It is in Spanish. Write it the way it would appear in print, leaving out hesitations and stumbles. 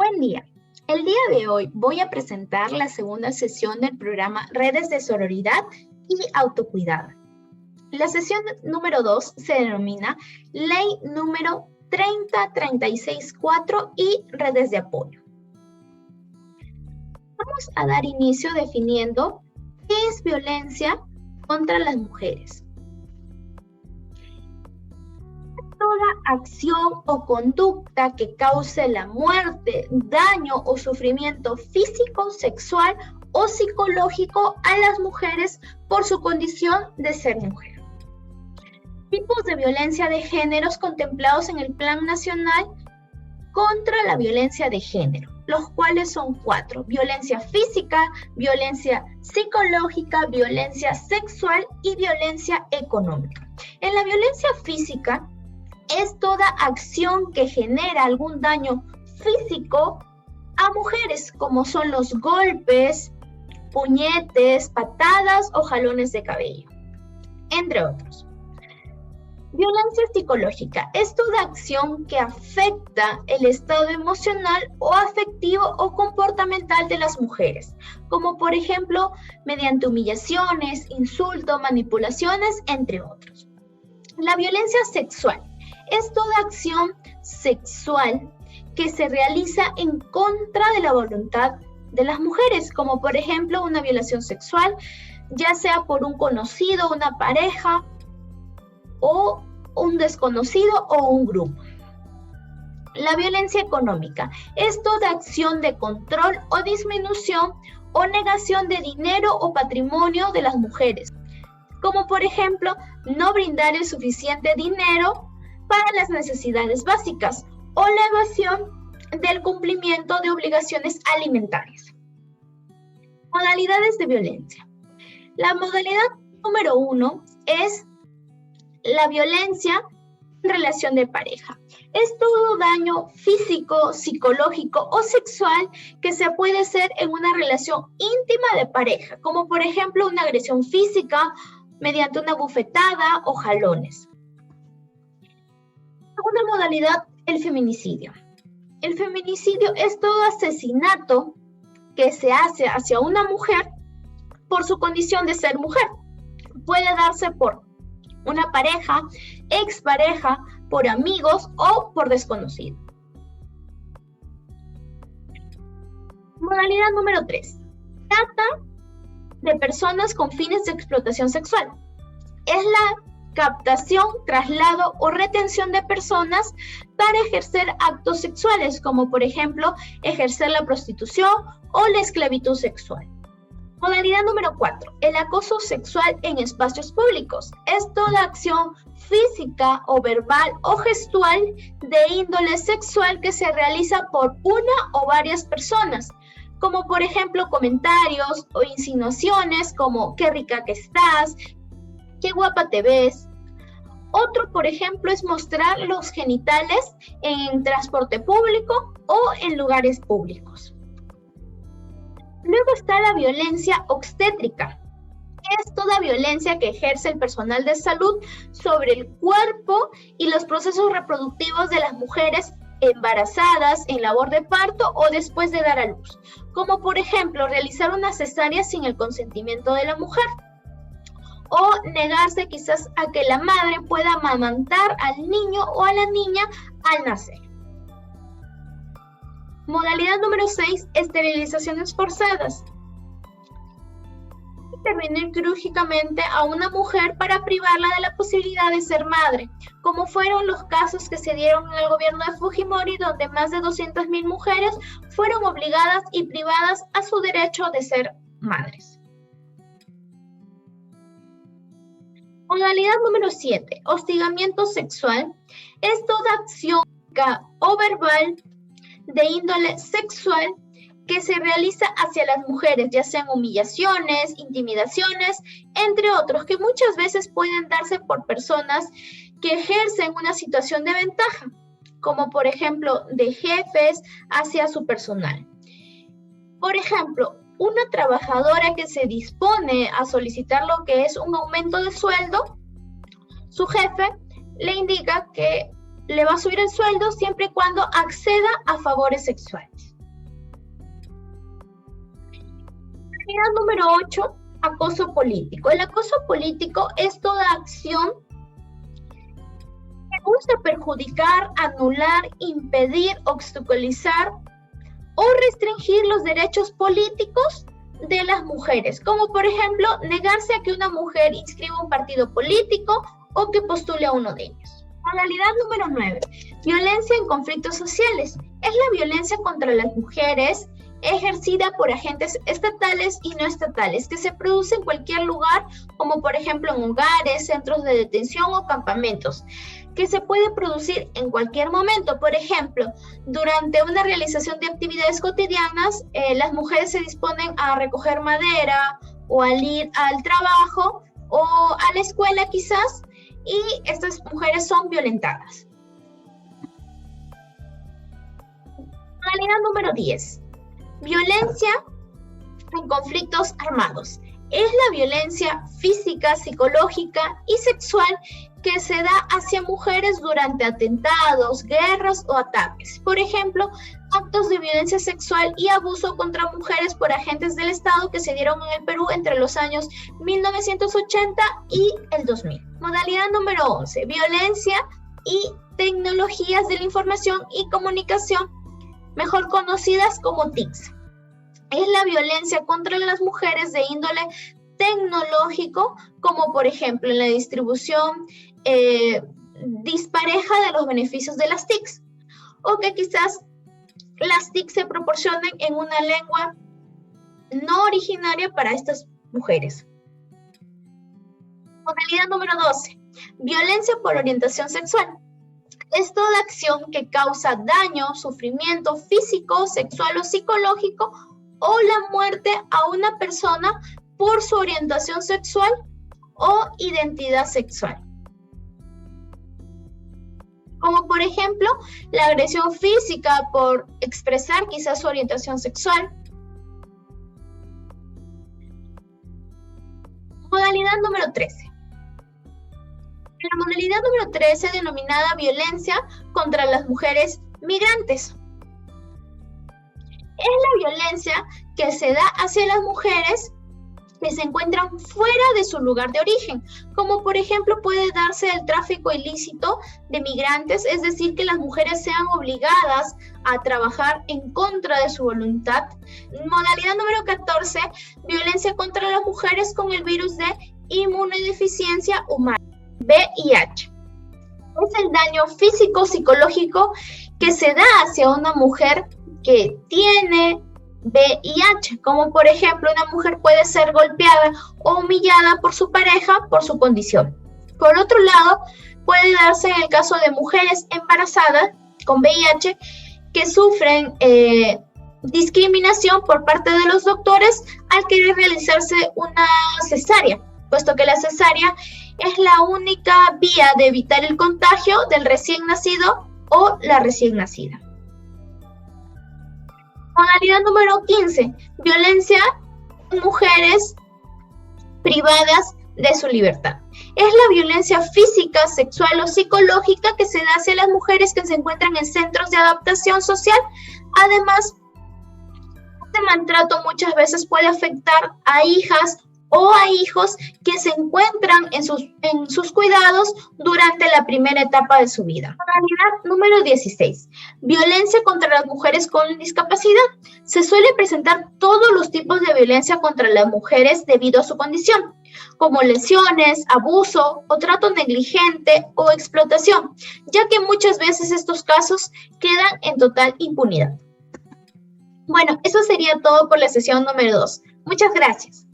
Buen día. El día de hoy voy a presentar la segunda sesión del programa Redes de Sororidad y Autocuidado. La sesión número 2 se denomina Ley número 30364 y Redes de Apoyo. Vamos a dar inicio definiendo qué es violencia contra las mujeres. Toda acción o conducta que cause la muerte, daño o sufrimiento físico, sexual o psicológico a las mujeres por su condición de ser mujer. Tipos de violencia de géneros contemplados en el Plan Nacional contra la Violencia de Género, los cuales son 4: violencia física, violencia psicológica, violencia sexual y violencia económica. En la violencia física, es toda acción que genera algún daño físico a mujeres, como son los golpes, puñetes, patadas o jalones de cabello, entre otros. Violencia psicológica es toda acción que afecta el estado emocional o afectivo o comportamental de las mujeres, como por ejemplo mediante humillaciones, insultos, manipulaciones, entre otros. La violencia sexual es toda acción sexual que se realiza en contra de la voluntad de las mujeres, como por ejemplo una violación sexual, ya sea por un conocido, una pareja, o un desconocido o un grupo. La violencia económica es toda acción de control o disminución o negación de dinero o patrimonio de las mujeres, como por ejemplo no brindar el suficiente dinero para las necesidades básicas o la evasión del cumplimiento de obligaciones alimentarias. Modalidades de violencia. La modalidad número 1 es la violencia en relación de pareja. Es todo daño físico, psicológico o sexual que se puede hacer en una relación íntima de pareja, como por ejemplo una agresión física mediante una bofetada o jalones. Segunda modalidad, el feminicidio. El feminicidio es todo asesinato que se hace hacia una mujer por su condición de ser mujer. Puede darse por una pareja, expareja, por amigos o por desconocido. Modalidad número 3. Trata de personas con fines de explotación sexual. Es la captación, traslado o retención de personas para ejercer actos sexuales, como por ejemplo ejercer la prostitución o la esclavitud sexual. Modalidad número 4. El acoso sexual en espacios públicos. Es toda acción física o verbal o gestual de índole sexual que se realiza por una o varias personas, como por ejemplo comentarios o insinuaciones como qué rica que estás, qué guapa te ves. Otro, por ejemplo, es mostrar los genitales en transporte público o en lugares públicos. Luego está la violencia obstétrica. Es toda violencia que ejerce el personal de salud sobre el cuerpo y los procesos reproductivos de las mujeres embarazadas, en labor de parto o después de dar a luz, como por ejemplo realizar una cesárea sin el consentimiento de la mujer, o negarse quizás a que la madre pueda amamantar al niño o a la niña al nacer. Modalidad número 6, esterilizaciones forzadas. Intervenir quirúrgicamente a una mujer para privarla de la posibilidad de ser madre, como fueron los casos que se dieron en el gobierno de Fujimori, donde más de 200.000 mujeres fueron obligadas y privadas a su derecho de ser madres. Modalidad número 7, hostigamiento sexual. Es toda acción o verbal de índole sexual que se realiza hacia las mujeres, ya sean humillaciones, intimidaciones, entre otros, que muchas veces pueden darse por personas que ejercen una situación de ventaja, como por ejemplo de jefes hacia su personal. Por ejemplo, una trabajadora que se dispone a solicitar lo que es un aumento de sueldo, su jefe le indica que le va a subir el sueldo siempre y cuando acceda a favores sexuales. Modalidad número 8, acoso político. El acoso político es toda acción que busca perjudicar, anular, impedir, obstaculizar o restringir los derechos políticos de las mujeres, como por ejemplo negarse a que una mujer inscriba un partido político o que postule a uno de ellos. Modalidad número 9, violencia en conflictos sociales. Es la violencia contra las mujeres ejercida por agentes estatales y no estatales, que se produce en cualquier lugar, como por ejemplo en hogares, centros de detención o campamentos, que se puede producir en cualquier momento. Por ejemplo, durante una realización de actividades cotidianas, las mujeres se disponen a recoger madera o al ir al trabajo o a la escuela quizás, y estas mujeres son violentadas. Modalidad número 10. Violencia en conflictos armados. Es la violencia física, psicológica y sexual que se da hacia mujeres durante atentados, guerras o ataques. Por ejemplo, actos de violencia sexual y abuso contra mujeres por agentes del Estado que se dieron en el Perú entre los años 1980 y el 2000. Modalidad número 11. Violencia y tecnologías de la información y comunicación, mejor conocidas como TICs. Es la violencia contra las mujeres de índole tecnológico, como por ejemplo en la distribución dispareja de los beneficios de las TICs, o que quizás las TIC se proporcionen en una lengua no originaria para estas mujeres. Modalidad número 12. Violencia por orientación sexual. Es toda acción que causa daño, sufrimiento físico, sexual o psicológico o la muerte a una persona por su orientación sexual o identidad sexual. Como por ejemplo, la agresión física por expresar quizás su orientación sexual. Modalidad número 13. La modalidad número 13, denominada violencia contra las mujeres migrantes. Es la violencia que se da hacia las mujeres que se encuentran fuera de su lugar de origen, como por ejemplo puede darse el tráfico ilícito de migrantes, es decir, que las mujeres sean obligadas a trabajar en contra de su voluntad. Modalidad número 14, violencia contra las mujeres con el virus de inmunodeficiencia humana, VIH. Es el daño físico, psicológico que se da hacia una mujer que tiene VIH, como por ejemplo una mujer puede ser golpeada o humillada por su pareja por su condición. Por otro lado, puede darse en el caso de mujeres embarazadas con VIH que sufren discriminación por parte de los doctores al querer realizarse una cesárea, puesto que la cesárea es la única vía de evitar el contagio del recién nacido o la recién nacida. Modalidad número 15, violencia en mujeres privadas de su libertad. Es la violencia física, sexual o psicológica que se da hacia las mujeres que se encuentran en centros de adaptación social. Además, este maltrato muchas veces puede afectar a hijas o a hijos que se encuentran en sus cuidados durante la primera etapa de su vida. Modalidad número 16. Violencia contra las mujeres con discapacidad. Se suele presentar todos los tipos de violencia contra las mujeres debido a su condición, como lesiones, abuso o trato negligente o explotación, ya que muchas veces estos casos quedan en total impunidad. Bueno, eso sería todo por la sesión número 2. Muchas gracias.